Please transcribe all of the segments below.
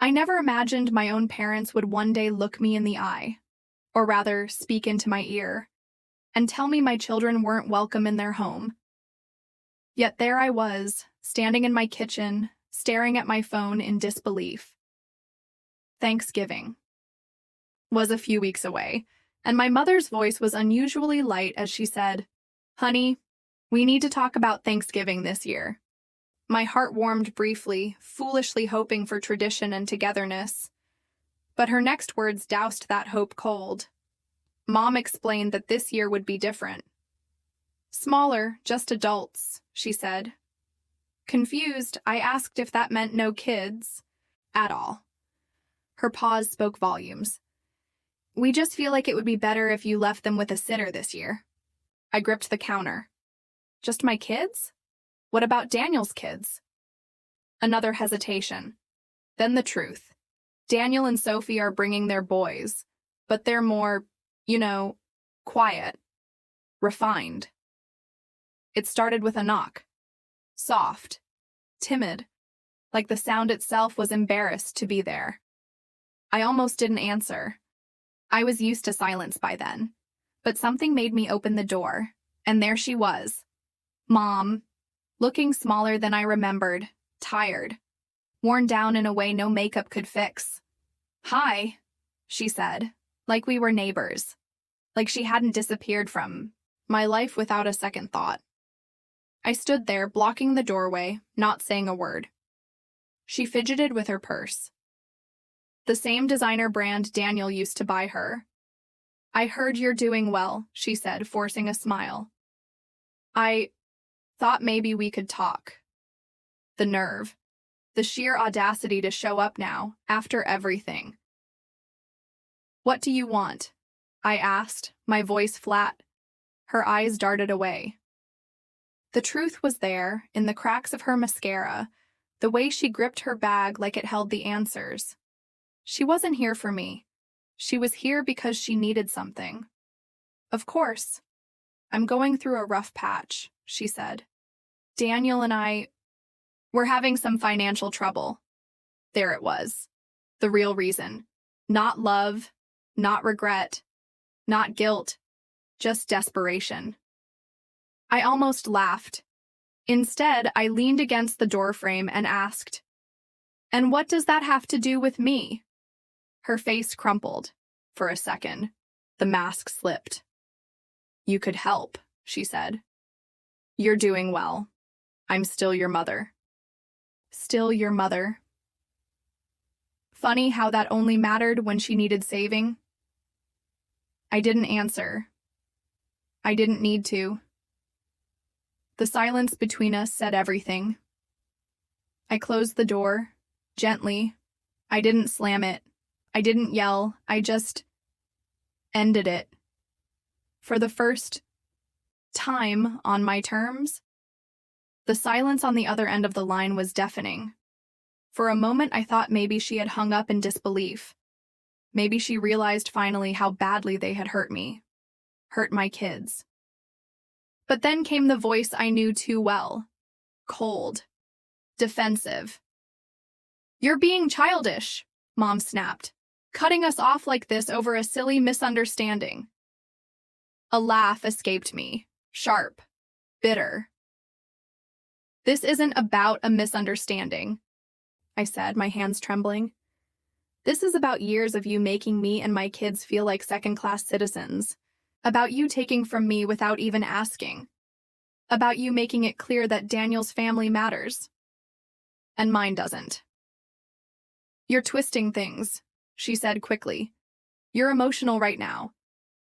I never imagined my own parents would one day look me in the eye, or rather, speak into my ear, and tell me my children weren't welcome in their home. Yet there I was, standing in my kitchen, staring at my phone in disbelief. Thanksgiving was a few weeks away, and my mother's voice was unusually light as she said, "Honey, we need to talk about Thanksgiving this year." My heart warmed briefly, foolishly hoping for tradition and togetherness. But her next words doused that hope cold. Mom explained that this year would be different. "Smaller, just adults," she said. Confused, I asked if that meant no kids at all. Her pause spoke volumes. "We just feel like it would be better if you left them with a sitter this year." I gripped the counter. "Just my kids? What about Daniel's kids?" Another hesitation. Then the truth. Daniel and Sophie are bringing their boys, but they're more, quiet, refined. It started with a knock. Soft, timid, like the sound itself was embarrassed to be there. I almost didn't answer. I was used to silence by then. But something made me open the door, and there she was. Mom, looking smaller than I remembered, tired, worn down in a way no makeup could fix. "Hi," she said, like we were neighbors, like she hadn't disappeared from my life without a second thought. I stood there, blocking the doorway, not saying a word. She fidgeted with her purse. The same designer brand Daniel used to buy her. "I heard you're doing well," she said, forcing a smile. "I thought maybe we could talk." The nerve. The sheer audacity to show up now, after everything. "What do you want?" I asked, my voice flat. Her eyes darted away. The truth was there, in the cracks of her mascara, the way she gripped her bag like it held the answers. She wasn't here for me. She was here because she needed something. "Of course. I'm going through a rough patch," she said. "Daniel and we're having some financial trouble." There it was. The real reason. Not love, not regret, not guilt, just desperation. I almost laughed. Instead, I leaned against the doorframe and asked, "And what does that have to do with me?" Her face crumpled. For a second, the mask slipped. "You could help," she said. "You're doing well. I'm still your mother." Still your mother. Funny how that only mattered when she needed saving. I didn't answer. I didn't need to. The silence between us said everything. I closed the door, gently. I didn't slam it. I didn't yell. I just ended it. For the first time on my terms. The silence on the other end of the line was deafening. For a moment, I thought maybe she had hung up in disbelief. Maybe she realized finally how badly they had hurt me. Hurt my kids. But then came the voice I knew too well. Cold. Defensive. "You're being childish," Mom snapped, "cutting us off like this over a silly misunderstanding." A laugh escaped me, sharp, bitter. "This isn't about a misunderstanding," I said, my hands trembling. "This is about years of you making me and my kids feel like second-class citizens. About you taking from me without even asking. About you making it clear that Daniel's family matters. And mine doesn't." "You're twisting things," she said quickly. "You're emotional right now.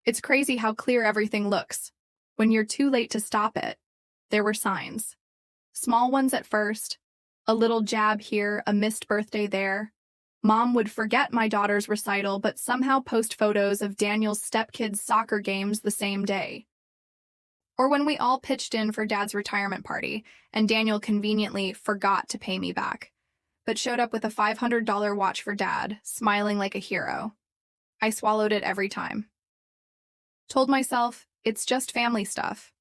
It's crazy how clear everything looks. When you're too late to stop it, there were signs. Small ones at first. A little jab here, a missed birthday there. Mom would forget my daughter's recital but somehow post photos of Daniel's stepkids' soccer games the same day. Or when we all pitched in for Dad's retirement party, and Daniel conveniently forgot to pay me back, but showed up with a $500 watch for Dad, smiling like a hero. I swallowed it every time. Told myself, it's just family stuff.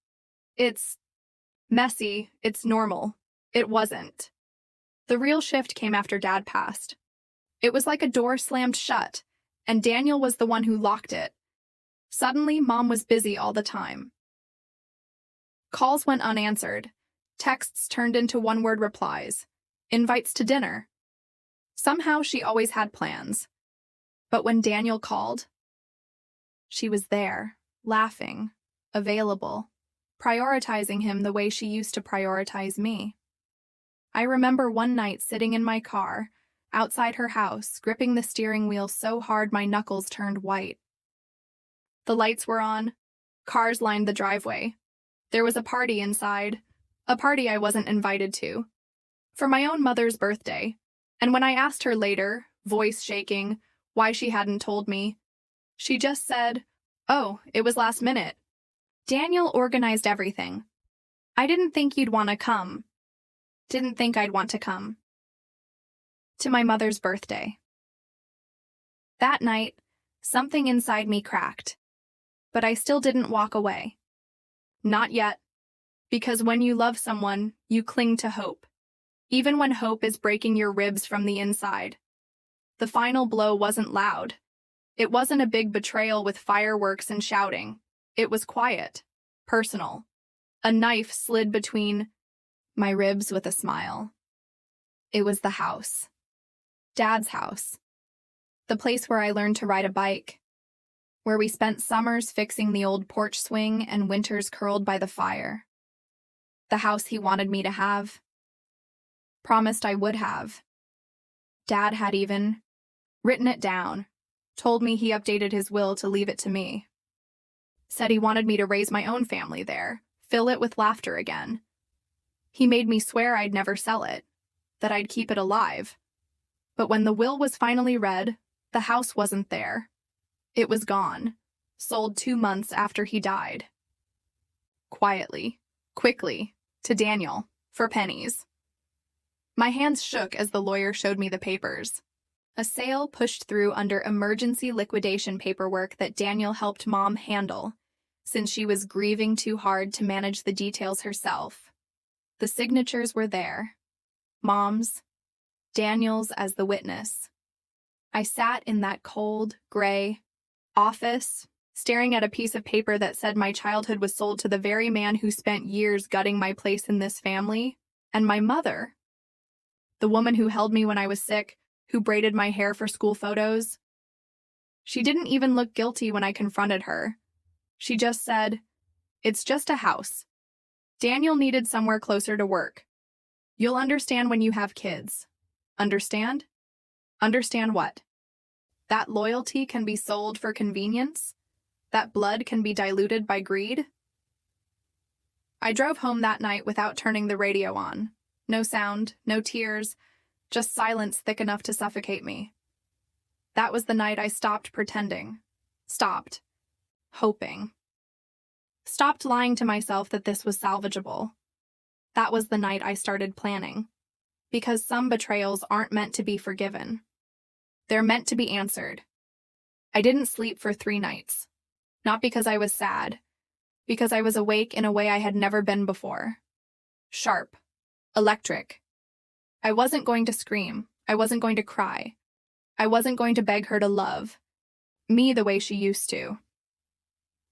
It's messy, it's normal. It wasn't. The real shift came after Dad passed. It was like a door slammed shut, and Daniel was the one who locked it. Suddenly, Mom was busy all the time. Calls went unanswered. Texts turned into one-word replies. Invites to dinner. Somehow she always had plans. But when Daniel called, she was there, laughing, available, prioritizing him the way she used to prioritize me. I remember one night sitting in my car, outside her house, gripping the steering wheel so hard my knuckles turned white. The lights were on. Cars lined the driveway. There was a party inside, a party I wasn't invited to, for my own mother's birthday. And when I asked her later, voice shaking, why she hadn't told me, she just said, "Oh, it was last minute. Daniel organized everything. I didn't think you'd want to come. Didn't think I'd want to come." To my mother's birthday. That night, something inside me cracked. But I still didn't walk away. Not yet. Because when you love someone, you cling to hope. Even when hope is breaking your ribs from the inside. The final blow wasn't loud. It wasn't a big betrayal with fireworks and shouting. It was quiet, personal. A knife slid between my ribs with a smile. It was the house. Dad's house. The place where I learned to ride a bike. Where we spent summers fixing the old porch swing and winters curled by the fire. The house he wanted me to have. Promised I would have. Dad had even written it down, told me he updated his will to leave it to me. Said he wanted me to raise my own family there, fill it with laughter again. He made me swear I'd never sell it, that I'd keep it alive. But when the will was finally read, the house wasn't there. It was gone, sold 2 months after he died. Quietly, quickly, to Daniel, for pennies. My hands shook as the lawyer showed me the papers. A sale pushed through under emergency liquidation paperwork that Daniel helped Mom handle, since she was grieving too hard to manage the details herself. The signatures were there. Mom's, Daniel's as the witness. I sat in that cold, gray office, staring at a piece of paper that said my childhood was sold to the very man who spent years gutting my place in this family, and my mother. The woman who held me when I was sick, who braided my hair for school photos. She didn't even look guilty when I confronted her. She just said, "It's just a house. Daniel needed somewhere closer to work. You'll understand when you have kids." Understand? Understand what? That loyalty can be sold for convenience? That blood can be diluted by greed? I drove home that night without turning the radio on. No sound, no tears, just silence thick enough to suffocate me. That was the night I stopped pretending. Stopped. Hoping. Stopped lying to myself that this was salvageable. That was the night I started planning. Because some betrayals aren't meant to be forgiven. They're meant to be answered. I didn't sleep for 3 nights. Not because I was sad. Because I was awake in a way I had never been before. Sharp. Electric. I wasn't going to scream. I wasn't going to cry. I wasn't going to beg her to love me the way she used to.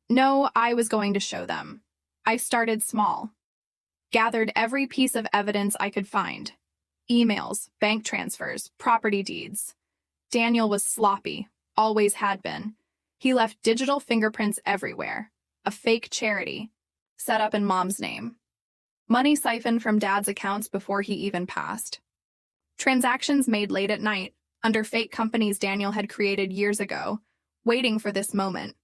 No, I was going to show them. I started small. Gathered every piece of evidence I could find. Emails, bank transfers, property deeds. Daniel was sloppy, always had been. He left digital fingerprints everywhere. A fake charity, set up in Mom's name. Money siphoned from Dad's accounts before he even passed. Transactions made late at night, under fake companies Daniel had created years ago, waiting for this moment.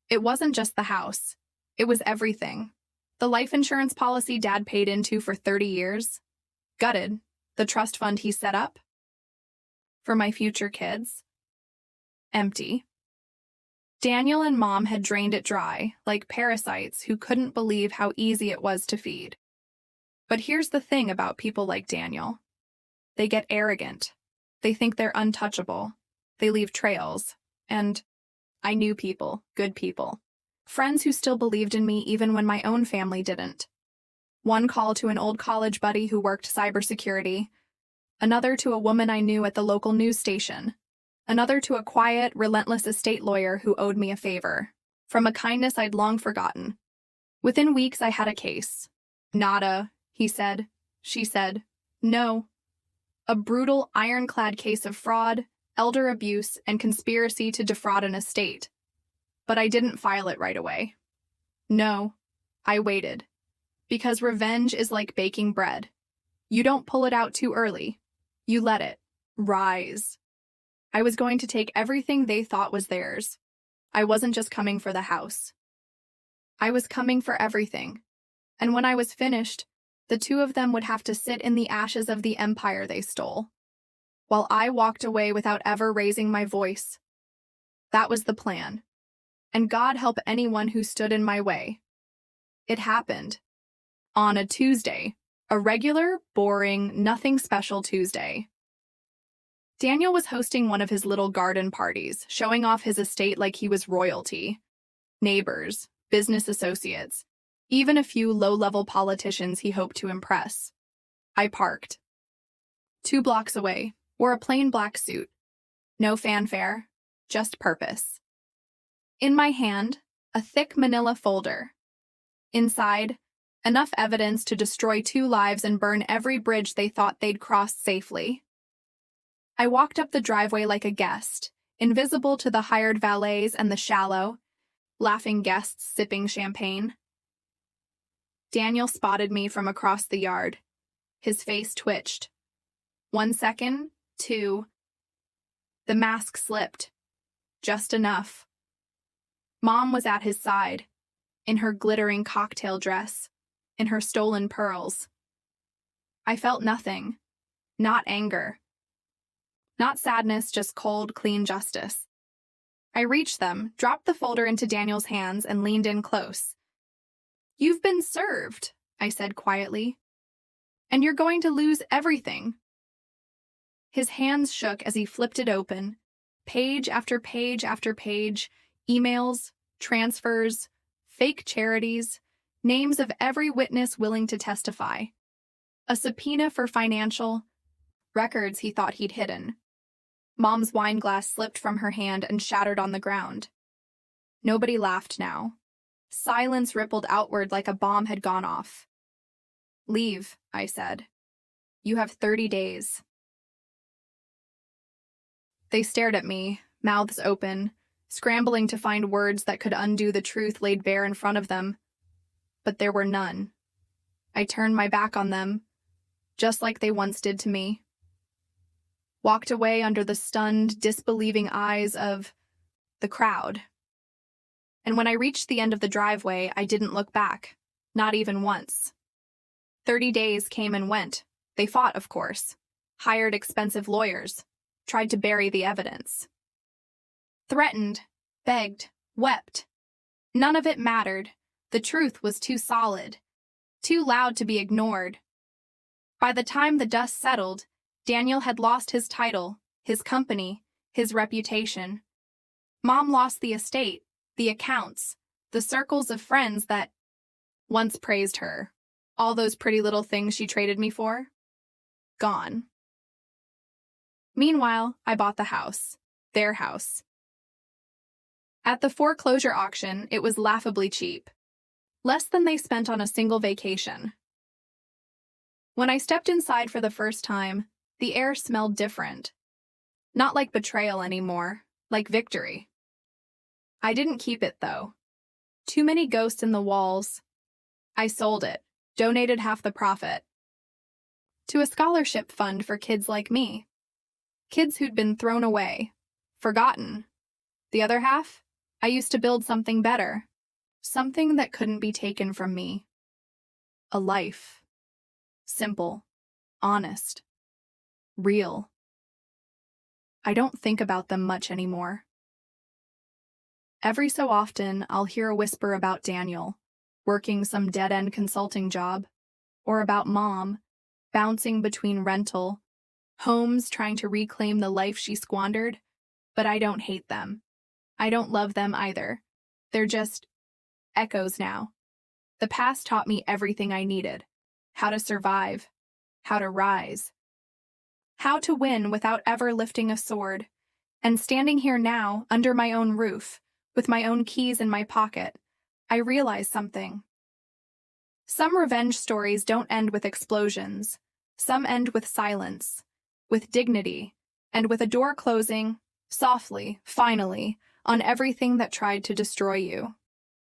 It wasn't just the house. It was everything. The life insurance policy Dad paid into for 30 years. Gutted. The trust fund he set up. For my future kids. Empty. Daniel and Mom had drained it dry, like parasites who couldn't believe how easy it was to feed. But here's the thing about people like Daniel. They get arrogant. They think they're untouchable. They leave trails. And I knew people, good people. Friends who still believed in me even when my own family didn't. One call to an old college buddy who worked cybersecurity. another to a woman I knew at the local news station, another to a quiet, relentless estate lawyer who owed me a favor, from a kindness I'd long forgotten. Within weeks, I had a case. Nada, he said. She said, no. A brutal, ironclad case of fraud, elder abuse, and conspiracy to defraud an estate. But I didn't file it right away. No, I waited. Because revenge is like baking bread. You don't pull it out too early. You let it rise. I was going to take everything they thought was theirs. I wasn't just coming for the house. I was coming for everything. And when I was finished, the two of them would have to sit in the ashes of the empire they stole, while I walked away without ever raising my voice. That was the plan. And God help anyone who stood in my way. It happened. On a Tuesday. A regular, boring, nothing special Tuesday. Daniel was hosting one of his little garden parties, showing off his estate like he was royalty. Neighbors, business associates, even a few low-level politicians he hoped to impress. I parked. 2 blocks away, wore a plain black suit. No fanfare, just purpose. In my hand, a thick manila folder. Inside, enough evidence to destroy 2 lives and burn every bridge they thought they'd crossed safely. I walked up the driveway like a guest, invisible to the hired valets and the shallow, laughing guests sipping champagne. Daniel spotted me from across the yard. His face twitched. 1 second, 2. The mask slipped. Just enough. Mom was at his side, in her glittering cocktail dress, in her stolen pearls. I felt nothing. Not anger. Not sadness, just cold, clean justice. I reached them, dropped the folder into Daniel's hands, and leaned in close. You've been served, I said quietly. And you're going to lose everything. His hands shook as he flipped it open. Page after page after page, emails, transfers, fake charities, names of every witness willing to testify. A subpoena for financial records he thought he'd hidden. Mom's wine glass slipped from her hand and shattered on the ground. Nobody laughed now. Silence rippled outward like a bomb had gone off. Leave, I said. You have 30 days. They stared at me, mouths open, scrambling to find words that could undo the truth laid bare in front of them. But there were none. I turned my back on them, just like they once did to me. Walked away under the stunned, disbelieving eyes of the crowd. And when I reached the end of the driveway, I didn't look back, not even once. 30 days came and went. They fought, of course, hired expensive lawyers, tried to bury the evidence. Threatened, begged, wept. None of it mattered. The truth was too solid, too loud to be ignored. By the time the dust settled, Daniel had lost his title, his company, his reputation. Mom lost the estate, the accounts, the circles of friends that once praised her. All those pretty little things she traded me for? Gone. Meanwhile, I bought the house. Their house. At the foreclosure auction, it was laughably cheap. Less than they spent on a single vacation. When I stepped inside for the first time, the air smelled different. Not like betrayal anymore, like victory. I didn't keep it, though. Too many ghosts in the walls. I sold it, donated half the profit. To a scholarship fund for kids like me. Kids who'd been thrown away, forgotten. The other half, I used to build something better. Something that couldn't be taken from me. A life. Simple. Honest. Real. I don't think about them much anymore. Every so often, I'll hear a whisper about Daniel, working some dead-end consulting job, or about Mom, bouncing between rental, homes trying to reclaim the life she squandered, but I don't hate them. I don't love them either. They're just echoes now. The past taught me everything I needed. How to survive. How to rise. How to win without ever lifting a sword. And standing here now, under my own roof, with my own keys in my pocket, I realize something. Some revenge stories don't end with explosions. Some end with silence, with dignity, and with a door closing, softly, finally, on everything that tried to destroy you.